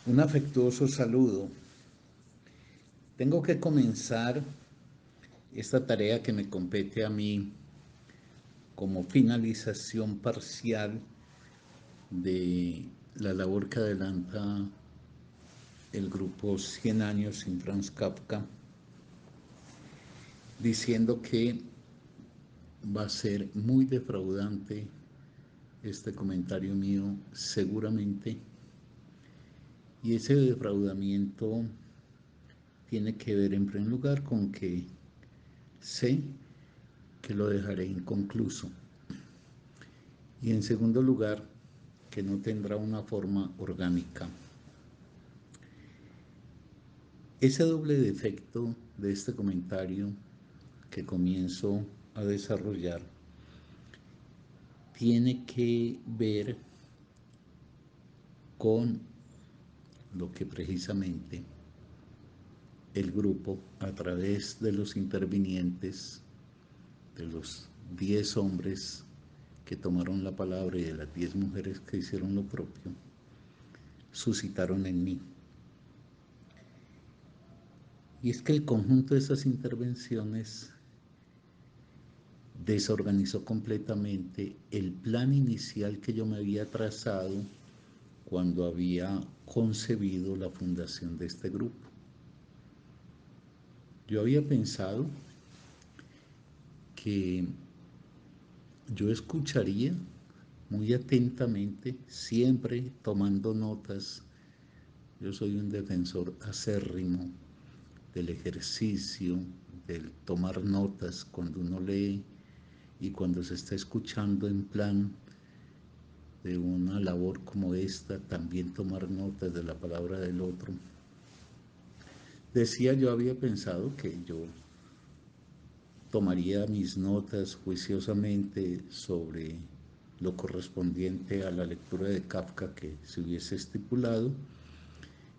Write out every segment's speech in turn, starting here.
Un afectuoso saludo. Tengo que comenzar esta tarea que me compete a mí como finalización parcial de la labor que adelanta el grupo 100 años sin Franz Kafka, diciendo que va a ser muy defraudante este comentario mío, seguramente, y ese defraudamiento tiene que ver en primer lugar con que sé que lo dejaré inconcluso y en segundo lugar que no tendrá una forma orgánica. Ese doble defecto de este comentario que comienzo a desarrollar tiene que ver con lo que precisamente el grupo, a través de los intervinientes, de los 10 hombres que tomaron la palabra y de las 10 mujeres que hicieron lo propio, suscitaron en mí. Y es que el conjunto de esas intervenciones desorganizó completamente el plan inicial que yo me había trazado cuando había concebido la fundación de este grupo. Yo había pensado que yo escucharía muy atentamente, siempre tomando notas. Yo soy un defensor acérrimo del ejercicio, del tomar notas cuando uno lee y cuando se está escuchando en plan de una labor como esta, también tomar notas de la palabra del otro. Decía, yo había pensado que yo tomaría mis notas juiciosamente sobre lo correspondiente a la lectura de Kafka que se hubiese estipulado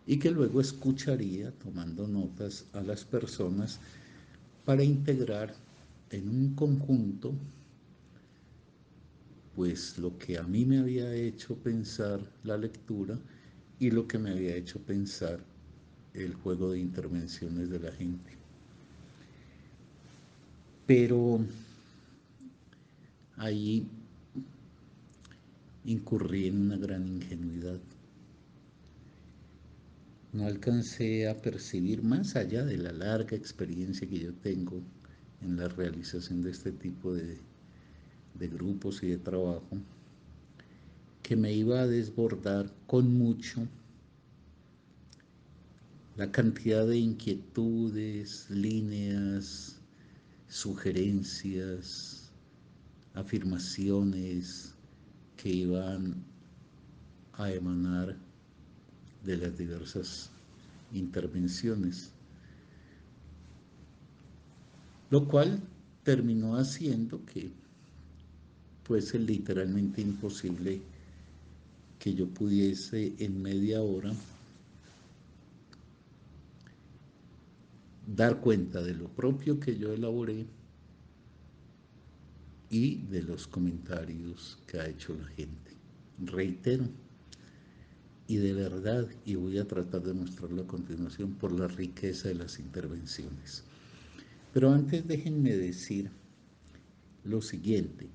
y que luego escucharía tomando notas a las personas para integrar en un conjunto pues lo que a mí me había hecho pensar la lectura y lo que me había hecho pensar el juego de intervenciones de la gente. Pero ahí incurrí en una gran ingenuidad. No alcancé a percibir, más allá de la larga experiencia que yo tengo en la realización de este tipo de grupos y de trabajo, que me iba a desbordar con mucho la cantidad de inquietudes, líneas, sugerencias, afirmaciones que iban a emanar de las diversas intervenciones, lo cual terminó haciendo que fuese literalmente imposible que yo pudiese en media hora dar cuenta de lo propio que yo elaboré y de los comentarios que ha hecho la gente. Reitero, y de verdad, y voy a tratar de mostrarlo a continuación, por la riqueza de las intervenciones. Pero antes déjenme decir lo siguiente.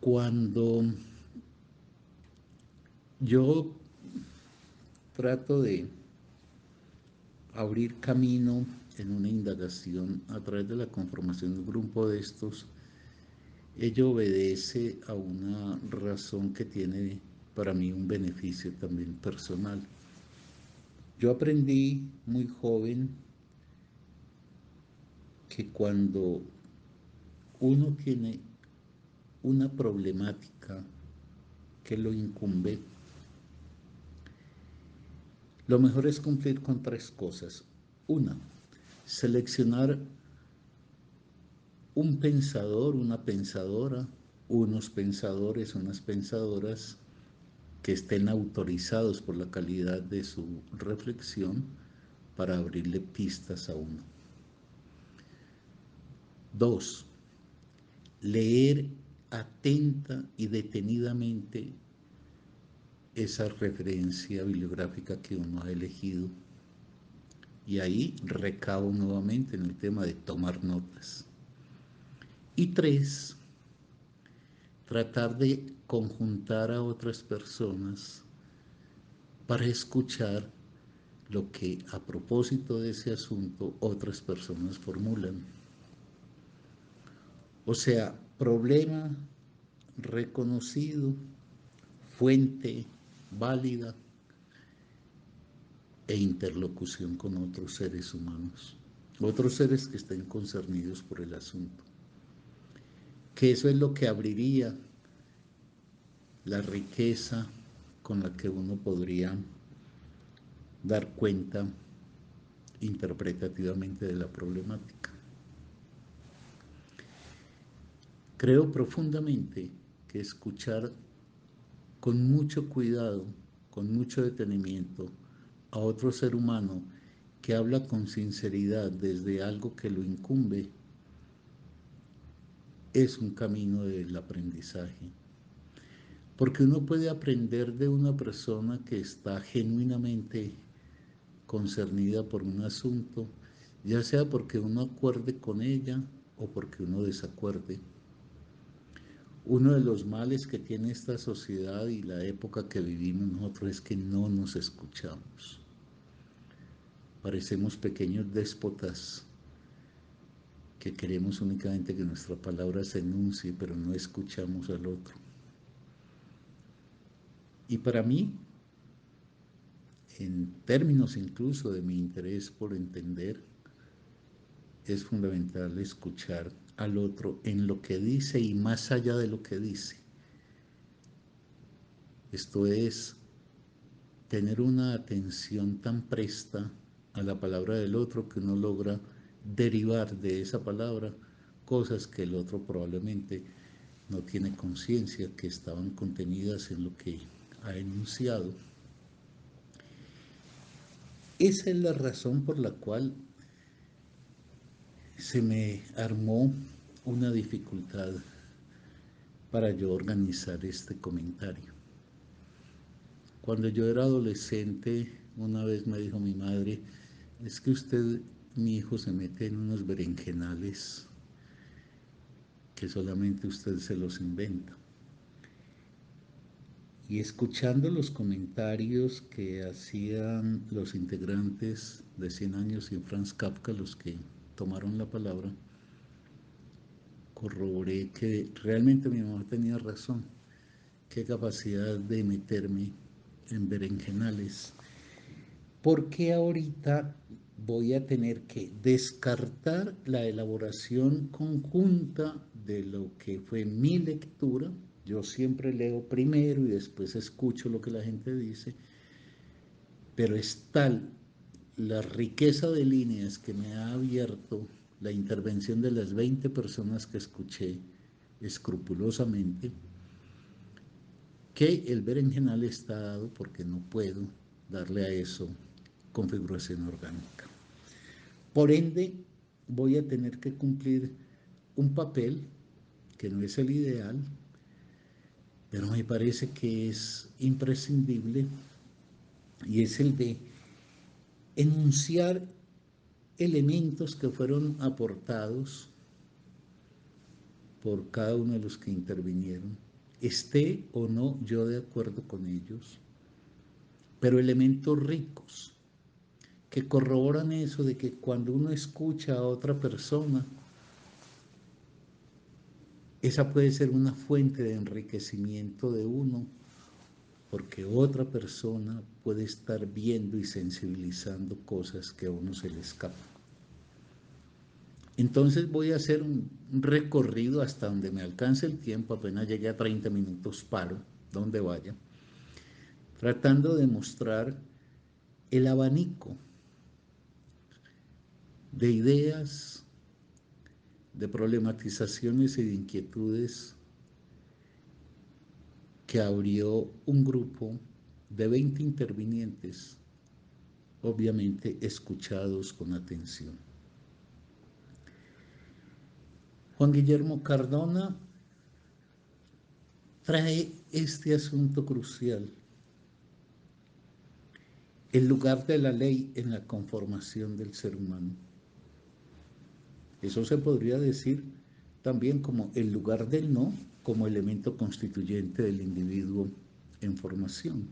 Cuando yo trato de abrir camino en una indagación a través de la conformación de un grupo de estos, ello obedece a una razón que tiene para mí un beneficio también personal. Yo aprendí muy joven que cuando uno tiene una problemática que lo incumbe, lo mejor es cumplir con tres cosas. Una, seleccionar un pensador, una pensadora, unos pensadores, unas pensadoras que estén autorizados por la calidad de su reflexión para abrirle pistas a uno. Dos, leer atenta y detenidamente esa referencia bibliográfica que uno ha elegido. Y ahí recabo nuevamente en el tema de tomar notas. Y 3, tratar de conjuntar a otras personas para escuchar lo que a propósito de ese asunto otras personas formulan. O sea, problema reconocido, fuente válida e interlocución con otros seres humanos, otros seres que estén concernidos por el asunto. Que eso es lo que abriría la riqueza con la que uno podría dar cuenta interpretativamente de la problemática. Creo profundamente que escuchar con mucho cuidado, con mucho detenimiento, a otro ser humano que habla con sinceridad desde algo que lo incumbe, es un camino del aprendizaje. Porque uno puede aprender de una persona que está genuinamente concernida por un asunto, ya sea porque uno acuerde con ella o porque uno desacuerde. Uno de los males que tiene esta sociedad y la época que vivimos nosotros es que no nos escuchamos. Parecemos pequeños déspotas que queremos únicamente que nuestra palabra se enuncie, pero no escuchamos al otro. Y para mí, en términos incluso de mi interés por entender, es fundamental escuchar al otro en lo que dice y más allá de lo que dice. Esto es tener una atención tan presta a la palabra del otro que uno logra derivar de esa palabra cosas que el otro probablemente no tiene conciencia que estaban contenidas en lo que ha enunciado. Esa es la razón por la cual se me armó una dificultad para yo organizar este comentario. Cuando yo era adolescente, una vez me dijo mi madre, es que usted, mi hijo, se mete en unos berenjenales que solamente usted se los inventa. Y escuchando los comentarios que hacían los integrantes de 100 años sin Franz Kafka, los que tomaron la palabra, corroboré que realmente mi mamá tenía razón. Qué capacidad de meterme en berenjenales. Porque ahorita voy a tener que descartar la elaboración conjunta de lo que fue mi lectura. Yo siempre leo primero y después escucho lo que la gente dice, pero es tal la riqueza de líneas que me ha abierto la intervención de las 20 personas que escuché escrupulosamente, que el berenjenal está dado porque no puedo darle a eso configuración orgánica. Por ende, voy a tener que cumplir un papel que no es el ideal, pero me parece que es imprescindible, y es el de enunciar elementos que fueron aportados por cada uno de los que intervinieron, esté o no yo de acuerdo con ellos, pero elementos ricos que corroboran eso de que cuando uno escucha a otra persona, esa puede ser una fuente de enriquecimiento de uno, porque otra persona puede estar viendo y sensibilizando cosas que a uno se le escapan. Entonces voy a hacer un recorrido hasta donde me alcance el tiempo, apenas llegue a 30 minutos paro, donde vaya, tratando de mostrar el abanico de ideas, de problematizaciones y de inquietudes que abrió un grupo de 20 intervinientes, obviamente escuchados con atención. Juan Guillermo Cardona trae este asunto crucial el lugar de la ley en la conformación del ser humano. Eso se podría decir también como el lugar del no como elemento constituyente del individuo en formación.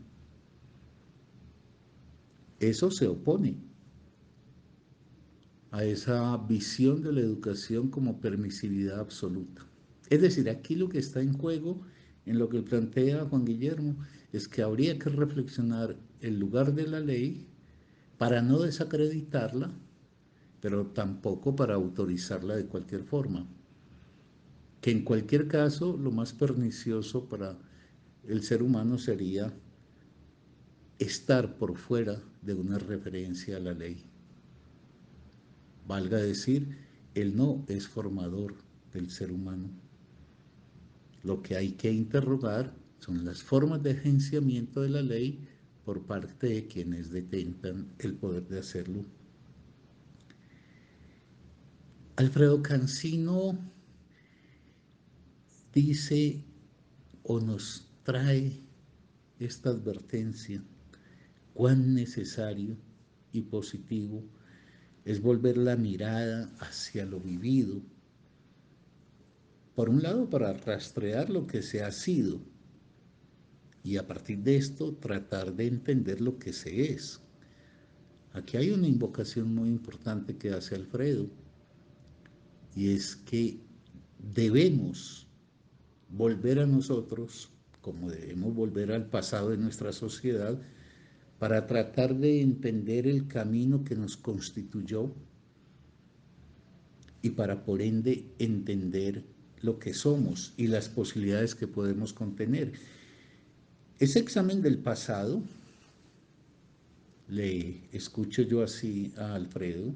Eso se opone a esa visión de la educación como permisividad absoluta. Es decir, aquí lo que está en juego, en lo que plantea Juan Guillermo, es que habría que reflexionar el lugar de la ley para no desacreditarla, pero tampoco para autorizarla de cualquier forma. Que en cualquier caso lo más pernicioso para el ser humano sería estar por fuera de una referencia a la ley. Valga decir, el no es formador del ser humano. Lo que hay que interrogar son las formas de agenciamiento de la ley por parte de quienes detentan el poder de hacerlo. Alfredo Cancino dice o nos trae esta advertencia: cuán necesario y positivo es volver la mirada hacia lo vivido, por un lado para rastrear lo que se ha sido y a partir de esto tratar de entender lo que se es. Aquí hay una invocación muy importante que hace Alfredo, y es que debemos volver a nosotros, como debemos volver al pasado de nuestra sociedad, para tratar de entender el camino que nos constituyó y para por ende entender lo que somos y las posibilidades que podemos contener. Ese examen del pasado, le escucho yo así a Alfredo,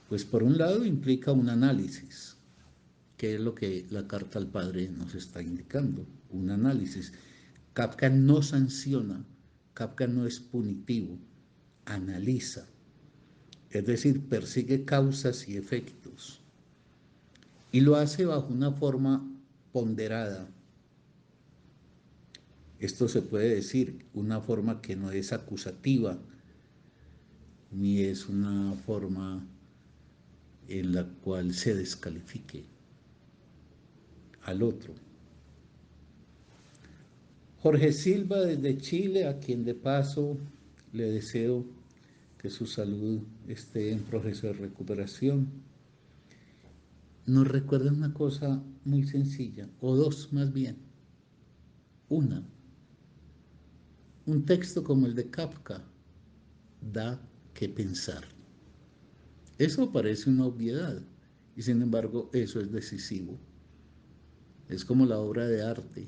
pues por un lado implica un análisis, que es lo que la carta al padre nos está indicando, un análisis. Kafka no sanciona, Kafka no es punitivo, analiza, es decir, persigue causas y efectos, y lo hace bajo una forma ponderada. Esto se puede decir, una forma que no es acusativa, ni es una forma en la cual se descalifique al otro. Jorge Silva desde Chile, a quien de paso le deseo que su salud esté en proceso de recuperación, nos recuerda una cosa muy sencilla, o dos más bien. Una, un texto como el de Kafka da que pensar. Eso parece una obviedad y sin embargo eso es decisivo. Es como la obra de arte.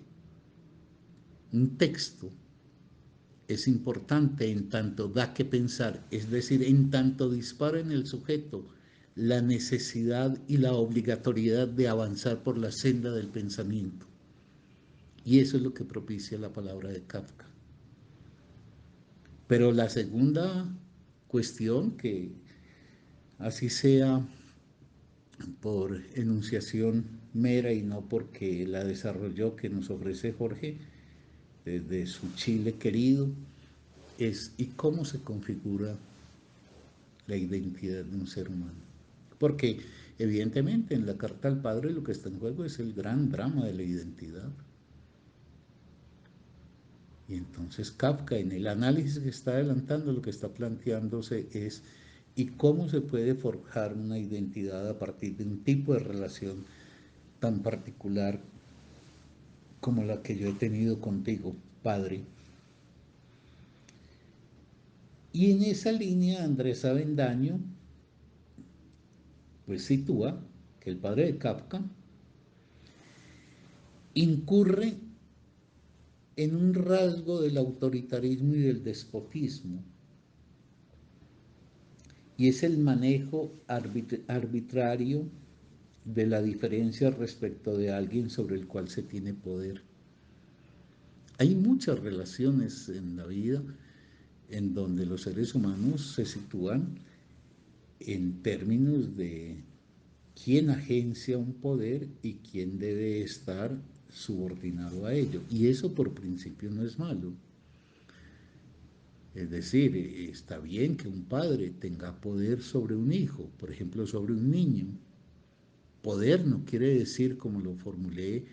Un texto es importante en tanto da que pensar, es decir, en tanto dispara en el sujeto la necesidad y la obligatoriedad de avanzar por la senda del pensamiento. Y eso es lo que propicia la palabra de Kafka. Pero la segunda cuestión, que así sea por enunciación mera y no porque la desarrolló, que nos ofrece Jorge desde su Chile querido, es ¿y cómo se configura la identidad de un ser humano? Porque evidentemente en la carta al padre lo que está en juego es el gran drama de la identidad. Y entonces Kafka, en el análisis que está adelantando, lo que está planteándose es ¿y cómo se puede forjar una identidad a partir de un tipo de relación tan particular como la que yo he tenido contigo, Padre? Y en esa línea Andrés Avendaño pues sitúa que el padre de Kafka incurre en un rasgo del autoritarismo y del despotismo, y es el manejo arbitrario de la diferencia respecto de alguien sobre el cual se tiene poder. Hay muchas relaciones en la vida en donde los seres humanos se sitúan en términos de quién agencia un poder y quién debe estar subordinado a ello. Y eso por principio no es malo. Es decir, está bien que un padre tenga poder sobre un hijo, por ejemplo, sobre un niño. Poder no quiere decir, como lo formulé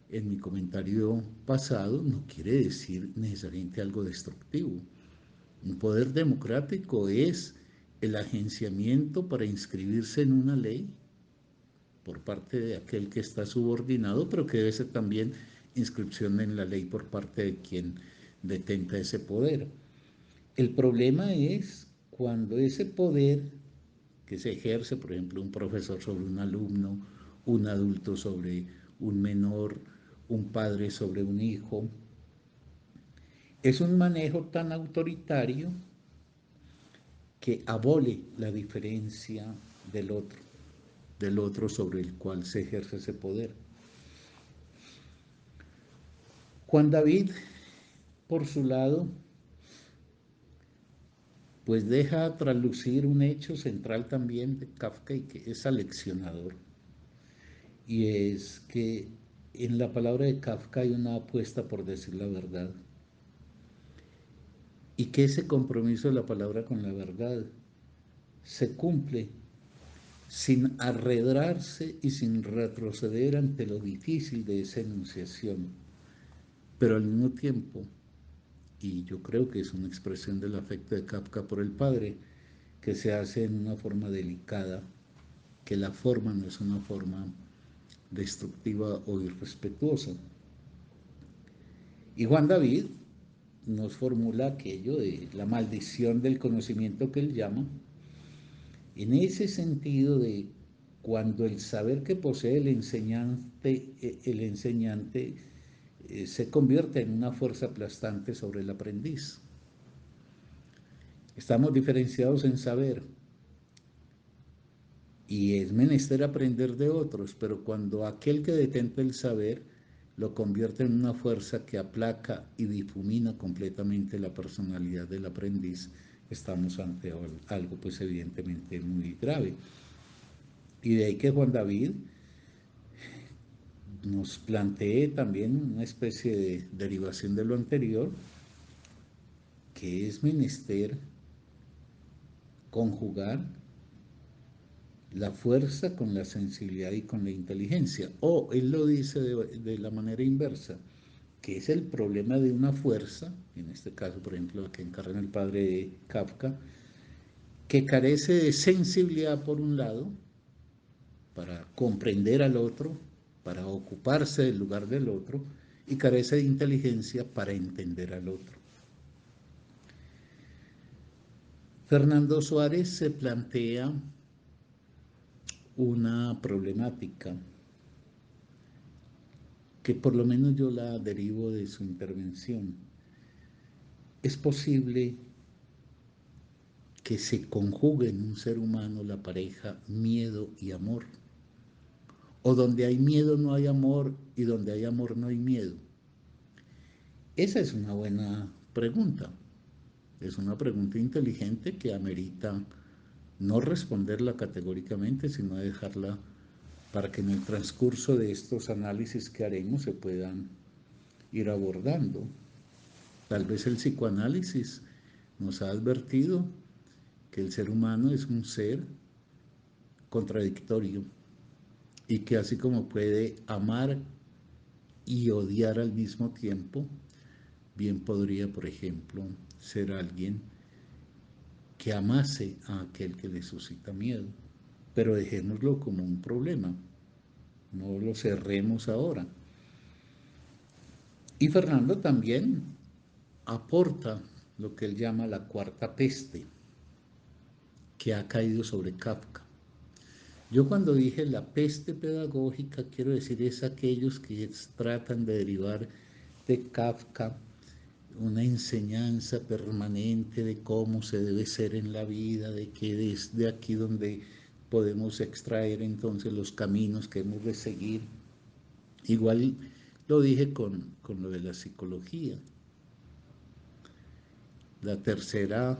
en mi comentario pasado, no quiere decir necesariamente algo destructivo. Un poder democrático es el agenciamiento para inscribirse en una ley por parte de aquel que está subordinado, pero que debe ser también inscripción en la ley por parte de quien detenta ese poder. El problema es cuando ese poder que se ejerce, por ejemplo, un profesor sobre un alumno, un adulto sobre un menor, un padre sobre un hijo, es un manejo tan autoritario que abole la diferencia del otro sobre el cual se ejerce ese poder. Juan David, por su lado, pues deja traslucir un hecho central también de Kafka y que es aleccionador. Y es que en la palabra de Kafka hay una apuesta por decir la verdad. Y que ese compromiso de la palabra con la verdad se cumple sin arredrarse y sin retroceder ante lo difícil de esa enunciación. Pero al mismo tiempo, y yo creo que es una expresión del afecto de Kafka por el padre, que se hace en una forma delicada, que la forma no es una forma destructiva o irrespetuosa. Y Juan David nos formula aquello de la maldición del conocimiento que él llama, en ese sentido de cuando el saber que posee el enseñante se convierte en una fuerza aplastante sobre el aprendiz. Estamos diferenciados en saber y es menester aprender de otros, pero cuando aquel que detenta el saber lo convierte en una fuerza que aplaca y difumina completamente la personalidad del aprendiz, estamos ante algo pues evidentemente muy grave. Y de ahí que Juan David nos plantee también una especie de derivación de lo anterior, que es menester conjugar la fuerza con la sensibilidad y con la inteligencia. O él lo dice de la manera inversa, que es el problema de una fuerza, en este caso, por ejemplo, que encarna el padre de Kafka, que carece de sensibilidad por un lado, para comprender al otro, para ocuparse del lugar del otro, y carece de inteligencia para entender al otro. Fernando Suárez se plantea una problemática que por lo menos yo la derivo de su intervención. Es posible que se conjugue en un ser humano la pareja miedo y amor, o donde hay miedo no hay amor y donde hay amor no hay miedo. Esa es una buena pregunta. Es una pregunta inteligente que amerita no responderla categóricamente, sino dejarla para que en el transcurso de estos análisis que haremos se puedan ir abordando. Tal vez el psicoanálisis nos ha advertido que el ser humano es un ser contradictorio y que así como puede amar y odiar al mismo tiempo, bien podría, por ejemplo, ser alguien que amase a aquel que le suscita miedo. Pero dejémoslo como un problema, no lo cerremos ahora. Y Fernando también aporta lo que él llama la cuarta peste que ha caído sobre Kafka. Yo cuando dije la peste pedagógica, quiero decir es aquellos que tratan de derivar de Kafka una enseñanza permanente de cómo se debe ser en la vida, de que es de aquí donde podemos extraer entonces los caminos que hemos de seguir. Igual lo dije con lo de la psicología. La tercera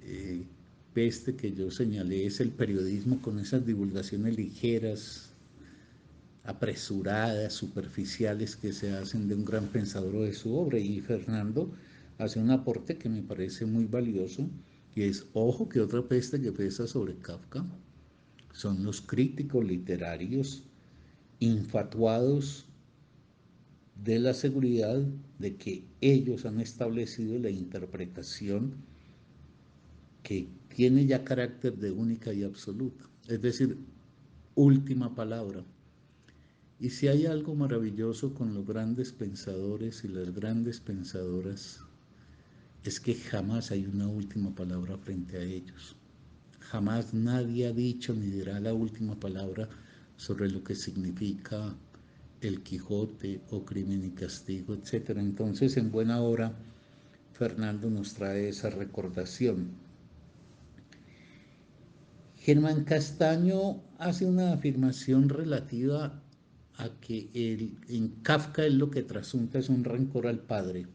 eh, peste que yo señalé es el periodismo con esas divulgaciones ligeras, apresuradas, superficiales que se hacen de un gran pensador o de su obra. Y Fernando hace un aporte que me parece muy valioso, y es, ojo, que otra peste que pesa sobre Kafka son los críticos literarios infatuados de la seguridad de que ellos han establecido la interpretación que tiene ya carácter de única y absoluta, es decir, última palabra. Y si hay algo maravilloso con los grandes pensadores y las grandes pensadoras, es que jamás hay una última palabra frente a ellos. Jamás nadie ha dicho ni dirá la última palabra sobre lo que significa el Quijote o Crimen y Castigo, etc. Entonces, en buena hora, Fernando nos trae esa recordación. Germán Castaño hace una afirmación relativa a que en Kafka él lo que trasunta es un rencor al padre.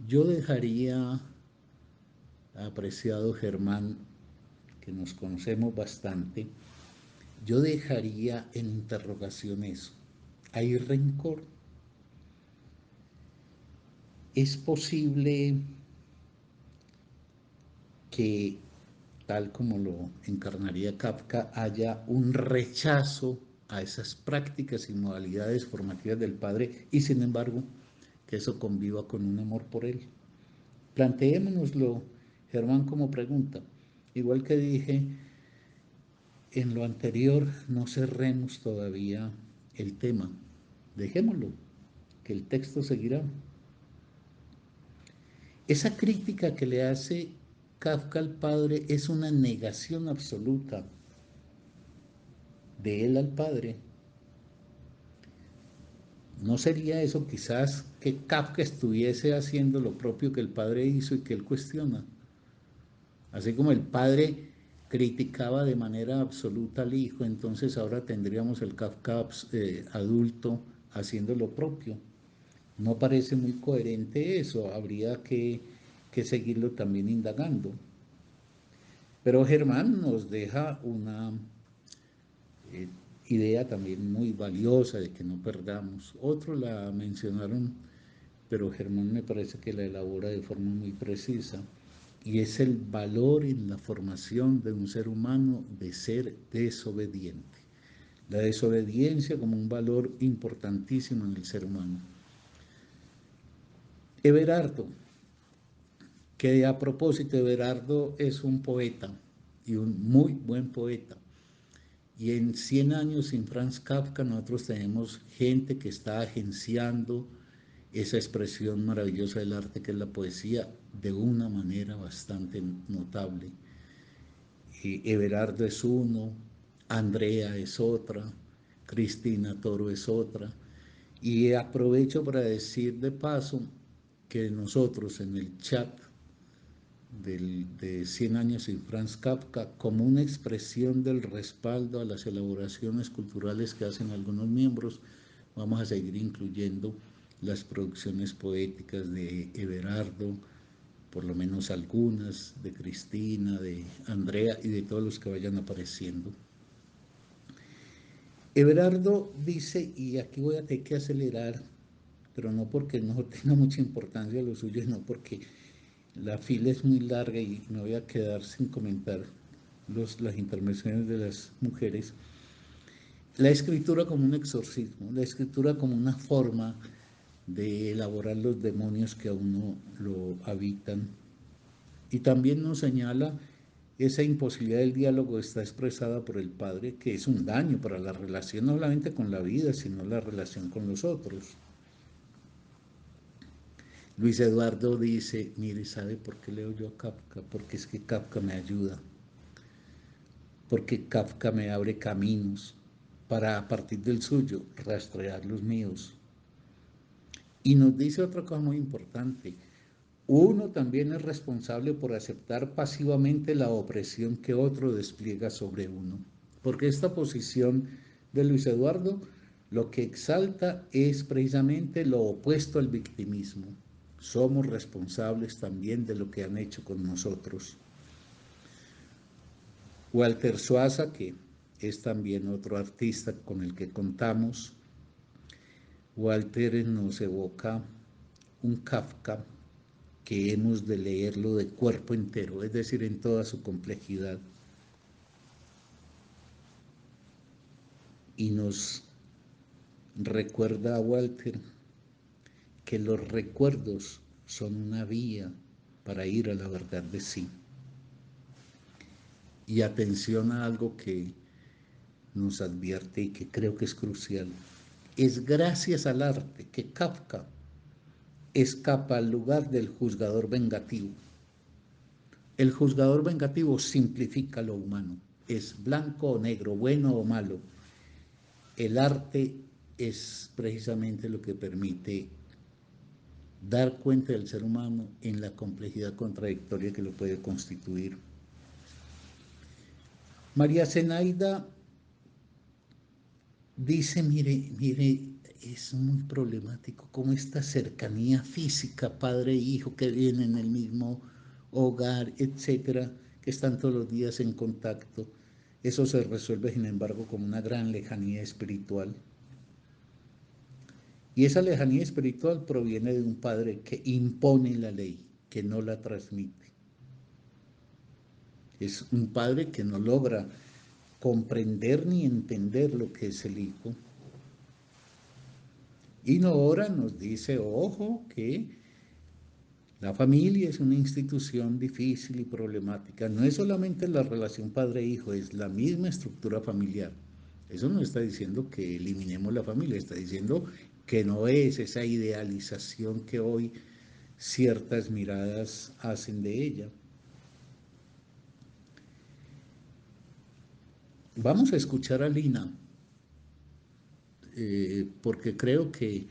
Yo dejaría, apreciado Germán, que nos conocemos bastante, yo dejaría en interrogación eso. ¿Hay rencor? ¿Es posible que, tal como lo encarnaría Kafka, haya un rechazo a esas prácticas y modalidades formativas del padre y, sin embargo, que eso conviva con un amor por él? Planteémonoslo, Germán, como pregunta. Igual que dije en lo anterior, no cerremos todavía el tema. Dejémoslo, que el texto seguirá. Esa crítica que le hace Kafka al padre es una negación absoluta de él al padre. ¿No sería eso quizás que Kafka estuviese haciendo lo propio que el padre hizo y que él cuestiona? Así como el padre criticaba de manera absoluta al hijo, entonces ahora tendríamos el Kafka adulto haciendo lo propio. No parece muy coherente eso, habría que seguirlo también indagando. Pero Germán nos deja una eh, idea también muy valiosa de que no perdamos. Otros la mencionaron, pero Germán me parece que la elabora de forma muy precisa, y es el valor en la formación de un ser humano de ser desobediente. La desobediencia como un valor importantísimo en el ser humano. Everardo, que a propósito, Everardo es un poeta y un muy buen poeta. Y en 100 años sin Franz Kafka nosotros tenemos gente que está agenciando esa expresión maravillosa del arte que es la poesía de una manera bastante notable. Everardo es uno, Andrea es otra, Cristina Toro es otra. Y aprovecho para decir de paso que nosotros en el chat de 100 años sin Franz Kafka, como una expresión del respaldo a las elaboraciones culturales que hacen algunos miembros, vamos a seguir incluyendo las producciones poéticas de Everardo, por lo menos algunas, de Cristina, de Andrea y de todos los que vayan apareciendo. Everardo dice, y aquí voy a tener que acelerar, pero no porque no tenga mucha importancia lo suyo, sino porque la fila es muy larga y me voy a quedar sin comentar las intervenciones de las mujeres. La escritura como un exorcismo, la escritura como una forma de elaborar los demonios que a uno lo habitan. Y también nos señala esa imposibilidad del diálogo está expresada por el padre, que es un daño para la relación, no solamente con la vida, sino la relación con los otros. Luis Eduardo dice, mire, ¿sabe por qué leo yo a Kafka? Porque es que Kafka me ayuda, porque Kafka me abre caminos para, a partir del suyo, rastrear los míos. Y nos dice otra cosa muy importante, uno también es responsable por aceptar pasivamente la opresión que otro despliega sobre uno, porque esta posición de Luis Eduardo lo que exalta es precisamente lo opuesto al victimismo. Somos responsables también de lo que han hecho con nosotros. Walter Suaza, que es también otro artista con el que contamos, Walter nos evoca un Kafka que hemos de leerlo de cuerpo entero, es decir, en toda su complejidad. Y nos recuerda a Walter que los recuerdos son una vía para ir a la verdad de sí. Y atención a algo que nos advierte y que creo que es crucial. Es gracias al arte que Kafka escapa al lugar del juzgador vengativo. El juzgador vengativo simplifica lo humano. Es blanco o negro, bueno o malo. El arte es precisamente lo que permite dar cuenta del ser humano en la complejidad contradictoria que lo puede constituir. María Zenaida dice, mire, es muy problemático como esta cercanía física, padre e hijo, que vienen en el mismo hogar, etcétera, que están todos los días en contacto. Eso se resuelve, sin embargo, con una gran lejanía espiritual. Y esa lejanía espiritual proviene de un padre que impone la ley, que no la transmite. Es un padre que no logra comprender ni entender lo que es el hijo. Y Nora nos dice, ojo, que la familia es una institución difícil y problemática. No es solamente la relación padre-hijo, es la misma estructura familiar. Eso no está diciendo que eliminemos la familia, está diciendo que no es esa idealización que hoy ciertas miradas hacen de ella. Vamos a escuchar a Lina, porque creo que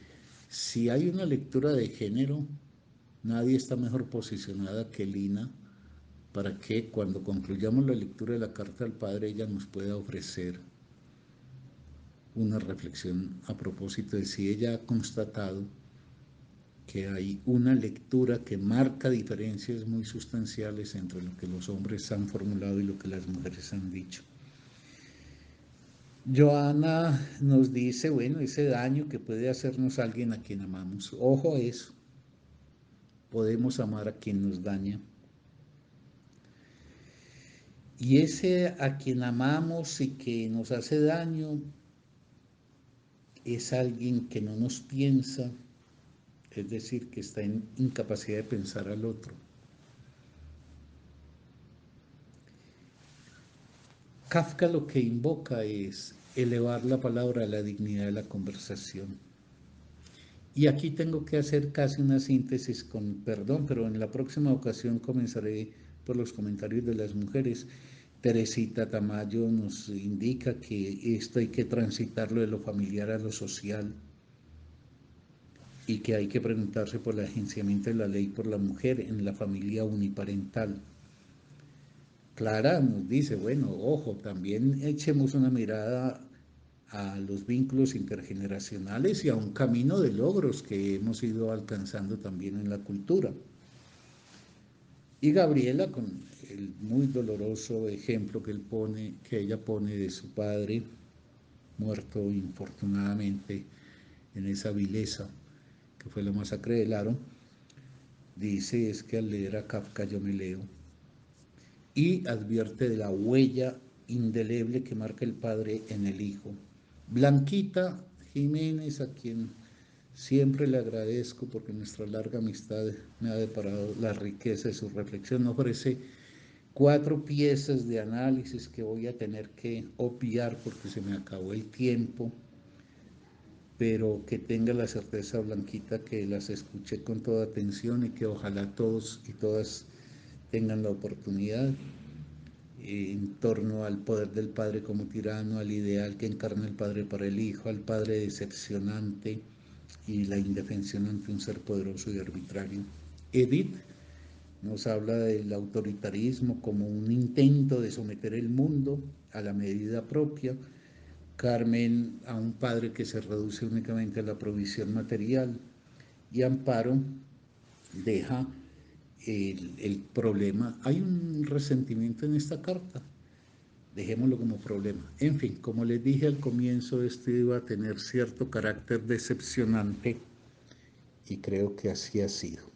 si hay una lectura de género, nadie está mejor posicionada que Lina para que cuando concluyamos la lectura de la carta al Padre ella nos pueda ofrecer una reflexión a propósito de si ella ha constatado que hay una lectura que marca diferencias muy sustanciales entre lo que los hombres han formulado y lo que las mujeres han dicho. Joana nos dice, bueno, ese daño que puede hacernos alguien a quien amamos. Ojo a eso. Podemos amar a quien nos daña. Y ese a quien amamos y que nos hace daño es alguien que no nos piensa, es decir, que está en incapacidad de pensar al otro. Kafka lo que invoca es elevar la palabra a la dignidad de la conversación. Y aquí tengo que hacer casi una síntesis con perdón, pero en la próxima ocasión comenzaré por los comentarios de las mujeres. Teresita Tamayo nos indica que esto hay que transitarlo de lo familiar a lo social y que hay que preguntarse por el agenciamiento de la ley por la mujer en la familia uniparental. Clara nos dice, bueno, ojo, también echemos una mirada a los vínculos intergeneracionales y a un camino de logros que hemos ido alcanzando también en la cultura. Y Gabriela, con el muy doloroso ejemplo que ella pone de su padre, muerto infortunadamente en esa vileza que fue la masacre del Aro, dice es que al leer a Kafka yo me leo y advierte de la huella indeleble que marca el padre en el hijo. Blanquita Jiménez, a quien siempre le agradezco porque nuestra larga amistad me ha deparado la riqueza de su reflexión, ofrece 4 piezas de análisis que voy a tener que obviar porque se me acabó el tiempo, pero que tenga la certeza, Blanquita, que las escuché con toda atención y que ojalá todos y todas tengan la oportunidad en torno al poder del padre como tirano, al ideal que encarna el padre para el hijo, al padre decepcionante y la indefensión ante un ser poderoso y arbitrario. Edith nos habla del autoritarismo como un intento de someter el mundo a la medida propia. Carmen a un padre que se reduce únicamente a la provisión material. Y Amparo deja el problema. Hay un resentimiento en esta carta. Dejémoslo como problema. En fin, como les dije al comienzo, esto iba a tener cierto carácter decepcionante y creo que así ha sido.